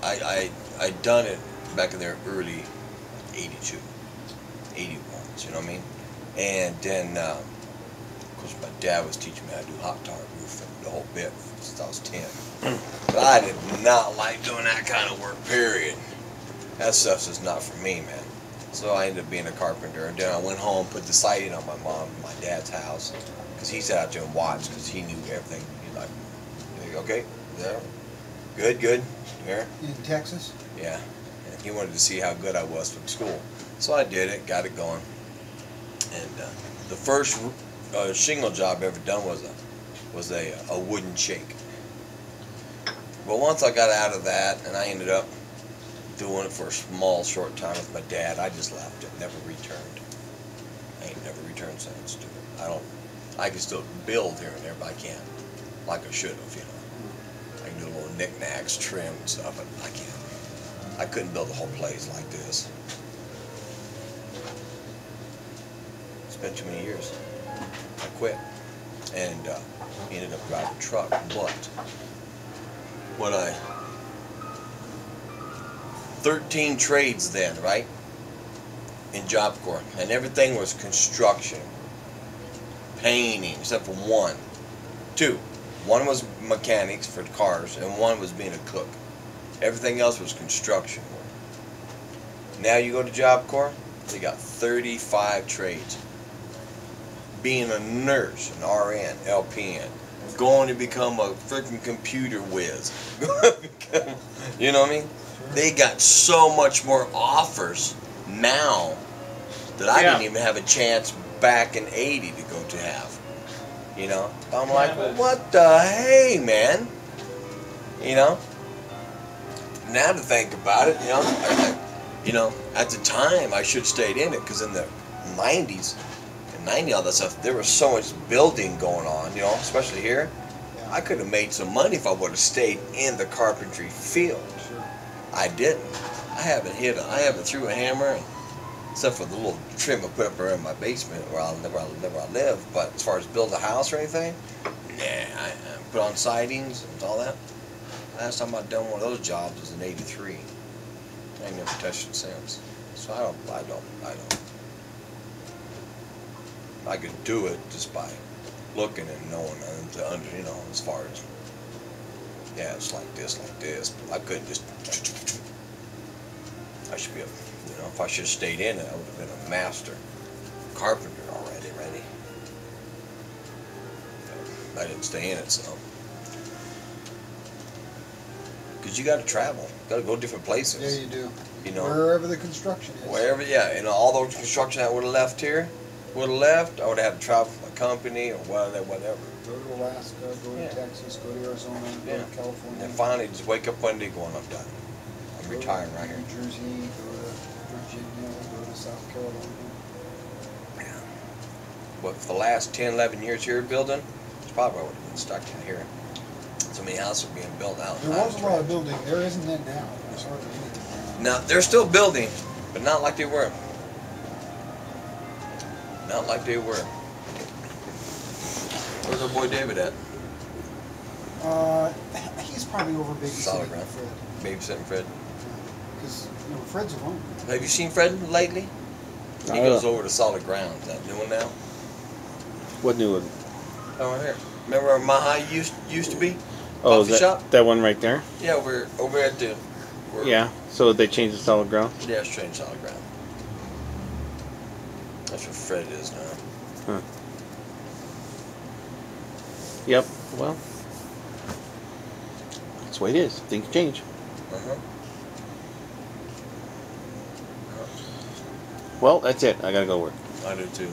I done it back in the early 82, 81, you know what I mean? And then, of course, my dad was teaching me how to do hot tar roofing, the whole bit, since I was 10. But I did not like doing that kind of work, period. That stuff's just not for me, man. So I ended up being a carpenter, and then I went home, put the siding on my dad's house, because he sat out there and watched, because he knew everything. He's like, okay, there, good, there. In Texas? Yeah, and he wanted to see how good I was from school. So I did it, got it going. And the first shingle job I ever done was a wooden shake. But once I got out of that, and I ended up doing it for a small, short time with my dad, I just left it, never returned. I ain't never returned since to it. I can still build here and there, but I can't, like I should have, you know. I can do little knickknacks, trim and stuff, but I can't. I couldn't build a whole place like this. It's been too many years. I quit, and ended up driving a truck, but when 13 trades then, right, in Job Corps, and everything was construction, painting, except for one. One was mechanics for cars, and one was being a cook. Everything else was construction work. Now you go to Job Corps, they got 35 trades. Being a nurse, an RN, LPN, going to become a freaking computer whiz. You know what I mean? They got so much more offers now that I didn't even have a chance back in 80 to go to have. You know? I'm like, well, what the hey, man? You know? Now to think about it, you know, at the time I should have stayed in it, because in the 90s, and 90 all that stuff, there was so much building going on, you know, especially here. I could have made some money if I would have stayed in the carpentry field. Sure. I didn't. I haven't threw a hammer, except for the little trim I put up around my basement where I live. But as far as build a house or anything, nah. I put on sidings and all that. Last time I done one of those jobs was in '83. I ain't never touched it since. So I don't. I could do it just by looking and knowing, you know, as far as, yeah, it's like this, but I couldn't just, I should be, you know, if I should have stayed in it, I would have been a master carpenter already, but I didn't stay in it, so. Because you got to travel, you got to go different places. Yeah, you do. You know, wherever the construction is. Wherever, yeah, and all those construction I would have left here, I would have had to travel for a company or whatever. Go to Alaska, go to Texas, go to Arizona, go to California. And finally just wake up one day going, I'm done. I'm retiring right here. New Jersey, go to Virginia, go to South Carolina. Yeah. But for the last 10, 11 years here building, it's probably where I would have been stuck down here. So many houses are being built out. There was a lot of building. There isn't that now. There's hardly anything. Now, they're still building, but not like they were. Not like they were. Where's our boy David at? He's probably over babysitting Ground. Fred. Babysitting Fred. Because, you know, Fred's at home. Have you seen Fred lately? He goes over to Solid Ground. Is that new one now? What new one? Oh, right here. Remember where Mahi used to be? Oh, Coffee shop? That one right there? Yeah, we're over at the... Yeah, so they changed the Solid Ground? Yeah, it's changed Solid Ground. That's where Fred is now. Huh. Yep, well, that's the way it is. Things change. Well, that's it. I gotta go to work. I do too.